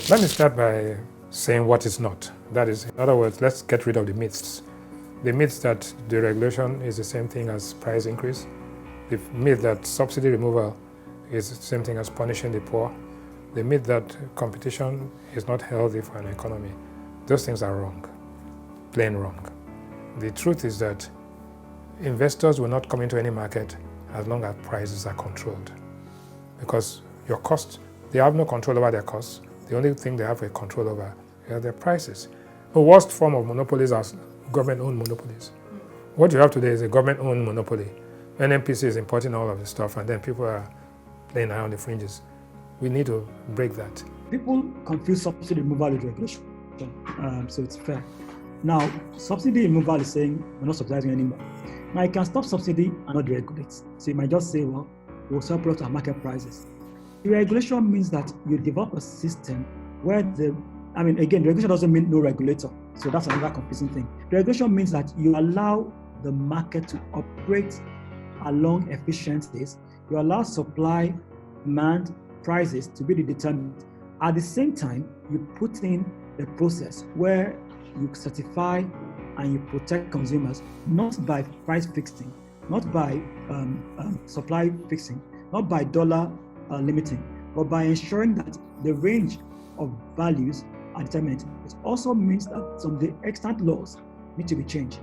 Let me start by saying what is not. That is, in other words, let's get rid of the myths. The myth that deregulation is the same thing as price increase. The myth that subsidy removal is the same thing as punishing the poor. The myth that competition is not healthy for an economy. Those things are wrong, plain wrong. The truth is that investors will not come into any market as long as prices are controlled. Because your costs, they have no control over their costs. The only thing they have a control over are their prices. The worst form of monopolies are government-owned monopolies. What you have today is a government-owned monopoly. NMPC is importing all of the stuff, and then people are playing around the fringes. We need to break that. People confuse subsidy removal with regulation, so it's fair. Now, subsidy removal is saying we're not subsidizing anymore. Now, you can stop subsidy and not deregulate. So you might just say, well, we'll sell products at market prices. Deregulation means that you develop a system where deregulation doesn't mean no regulator. So that's another confusing thing. Deregulation means that you allow the market to operate along efficiencies. You allow supply, demand, prices to be the determinant. At the same time, you put in a process where you certify and you protect consumers, not by price fixing, not by supply fixing, not by dollar limiting, but by ensuring that the range of values are determined. It also means that some of the extant laws need to be changed.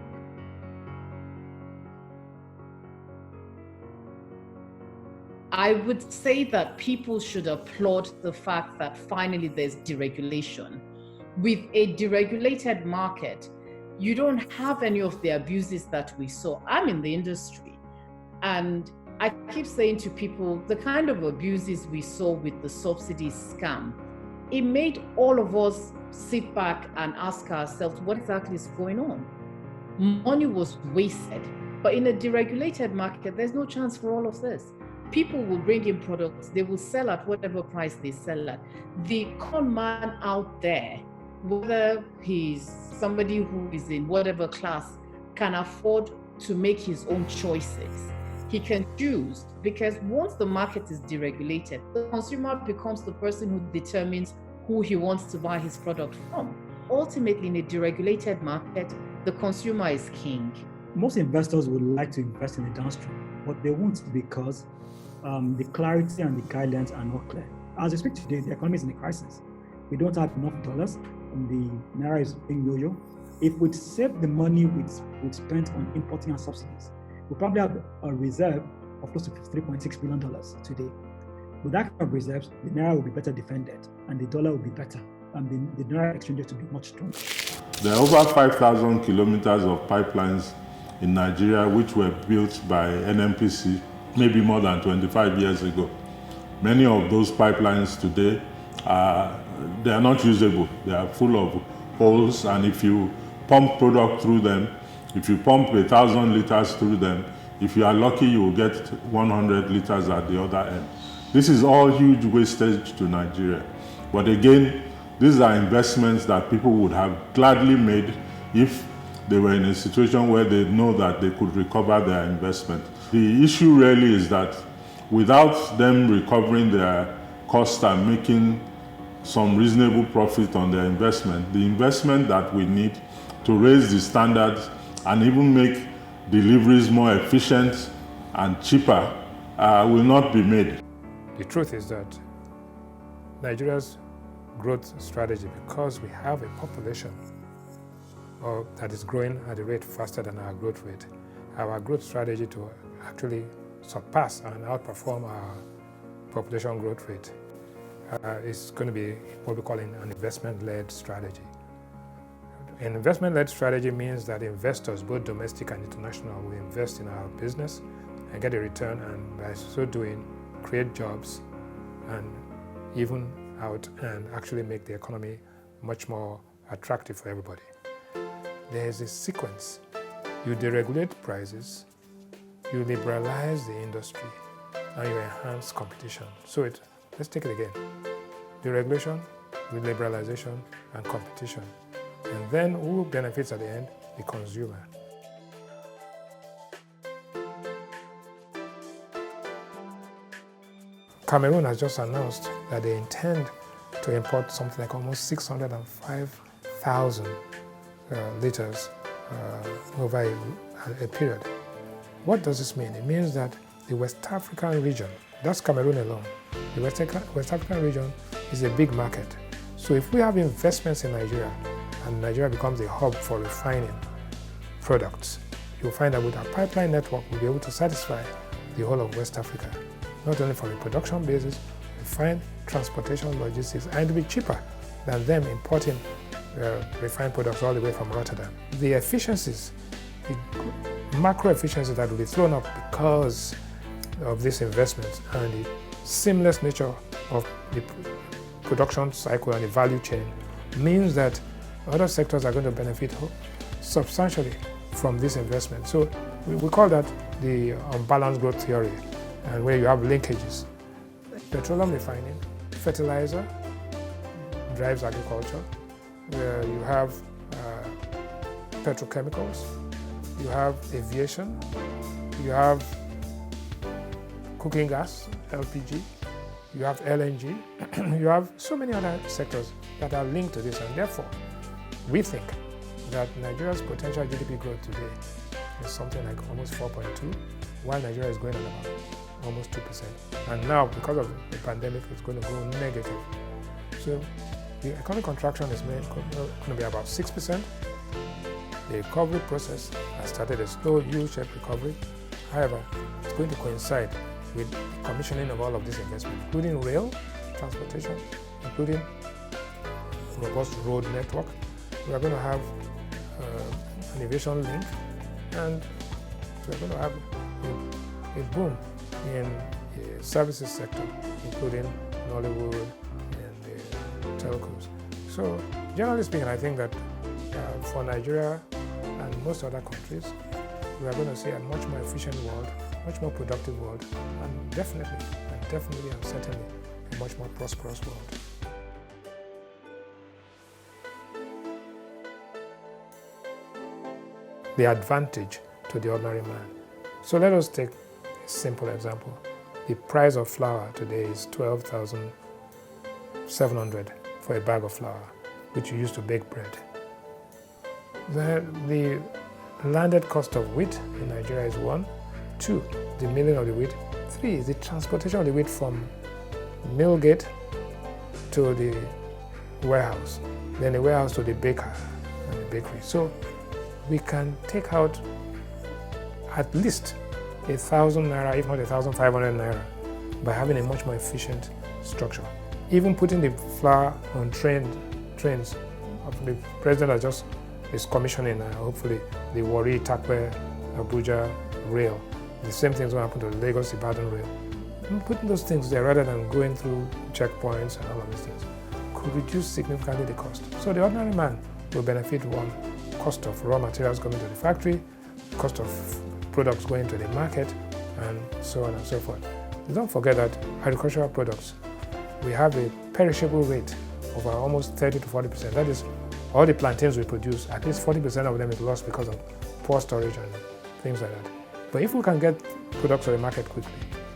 I would say that people should applaud the fact that finally there's deregulation. With a deregulated market, you don't have any of the abuses that we saw. I'm in the industry, and I keep saying to people, the kind of abuses we saw with the subsidy scam, it made all of us sit back and ask ourselves, what exactly is going on? Money was wasted, but in a deregulated market, there's no chance for all of this. People will bring in products, they will sell at whatever price they sell at. The con man out there, whether he's somebody who is in whatever class, can afford to make his own choices. He can choose, because once the market is deregulated, the consumer becomes the person who determines who he wants to buy his product from. Ultimately, in a deregulated market, the consumer is king. Most investors would like to invest in the downstream, but they won't because the clarity and the guidelines are not clear. As we speak today, the economy is in a crisis. We don't have enough dollars, and the naira is being yo-yo. If we'd save the money we'd spent on importing and subsidies, we probably have a reserve of close to $3.6 billion today. With that kind of reserves, the naira will be better defended, and the dollar will be better, and the naira exchange rate will be much stronger. There are over 5,000 kilometers of pipelines in Nigeria which were built by NMPC maybe more than 25 years ago. Many of those pipelines today they are not usable. They are full of holes, and if you pump product through them, if you pump 1,000 liters through them, if you are lucky, you will get 100 liters at the other end. This is all huge wastage to Nigeria. But again, these are investments that people would have gladly made if they were in a situation where they know that they could recover their investment. The issue really is that without them recovering their cost and making some reasonable profit on their investment, the investment that we need to raise the standards and even make deliveries more efficient and cheaper will not be made. The truth is that Nigeria's growth strategy, because we have a population that is growing at a rate faster than our growth rate, our growth strategy to actually surpass and outperform our population growth rate is going to be what we call an investment-led strategy. An investment-led strategy means that investors, both domestic and international, will invest in our business and get a return, and by so doing, create jobs and even out and actually make the economy much more attractive for everybody. There is a sequence. You deregulate prices, you liberalize the industry, and you enhance competition. So let's take it again. Deregulation, liberalization, and competition. And then who benefits at the end? The consumer. Cameroon has just announced that they intend to import something like almost 605,000 liters over a period. What does this mean? It means that the West African region, that's Cameroon alone, the West African region is a big market. So if we have investments in Nigeria, and Nigeria becomes a hub for refining products, you'll find that with our pipeline network, we'll be able to satisfy the whole of West Africa, not only from a production basis, refined transportation, logistics, and it'll be cheaper than them importing refined products all the way from Rotterdam. The efficiencies, the macro efficiencies that will be thrown up because of these investments and the seamless nature of the production cycle and the value chain means that other sectors are going to benefit substantially from this investment. So we call that the unbalanced growth theory, and where you have linkages. Petroleum refining, fertilizer drives agriculture, where you have petrochemicals, you have aviation, you have cooking gas, LPG, you have LNG, you have so many other sectors that are linked to this, and therefore we think that Nigeria's potential GDP growth today is something like almost 4.2, while Nigeria is going at about almost 2%. And now, because of the pandemic, it's going to go negative. So the economic contraction is going to be about 6%. The recovery process has started a slow U-shaped recovery. However, it's going to coincide with the commissioning of all of this investment, including rail transportation, including robust road network. We are going to have an aviation link, and we're going to have a boom in the services sector, including Nollywood and the telcos. So, generally speaking, I think that for Nigeria and most other countries, we are going to see a much more efficient world, much more productive world, and definitely and certainly a much more prosperous world. The advantage to the ordinary man. So let us take a simple example. The price of flour today is 12,700 for a bag of flour, which you use to bake bread. The landed cost of wheat in Nigeria is 1. 2, the milling of the wheat. 3, the transportation of the wheat from mill gate to the warehouse, then the warehouse to the baker and the bakery. So we can take out at least 1,000 naira, if not 1,500 naira, by having a much more efficient structure. Even putting the flour on trains. The president is commissioning hopefully the Warri, Takwe, Abuja rail. The same thing is going to happen to the Lagos-Ibadan rail. And putting those things there rather than going through checkpoints and all of these things could reduce significantly the cost. So the ordinary man will benefit. 1, cost of raw materials coming to the factory, cost of products going to the market, and so on and so forth. Don't forget that agricultural products, we have a perishable rate of almost 30 to 40%. That is, all the plantains we produce, at least 40% of them is lost because of poor storage and things like that. But if we can get products to the market quickly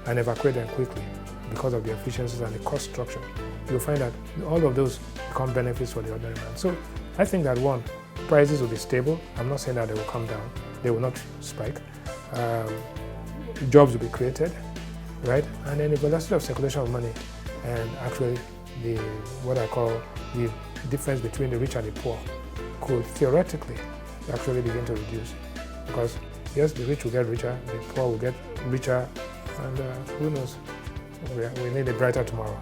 and evacuate them quickly because of the efficiencies and the cost structure, you'll find that all of those become benefits for the ordinary man. So I think that 1, prices will be stable. I'm not saying that they will come down. They will not spike. Jobs will be created, right? And then the velocity of circulation of money and actually what I call the difference between the rich and the poor could theoretically actually begin to reduce. Because yes, the rich will get richer, the poor will get richer, and who knows, we need a brighter tomorrow.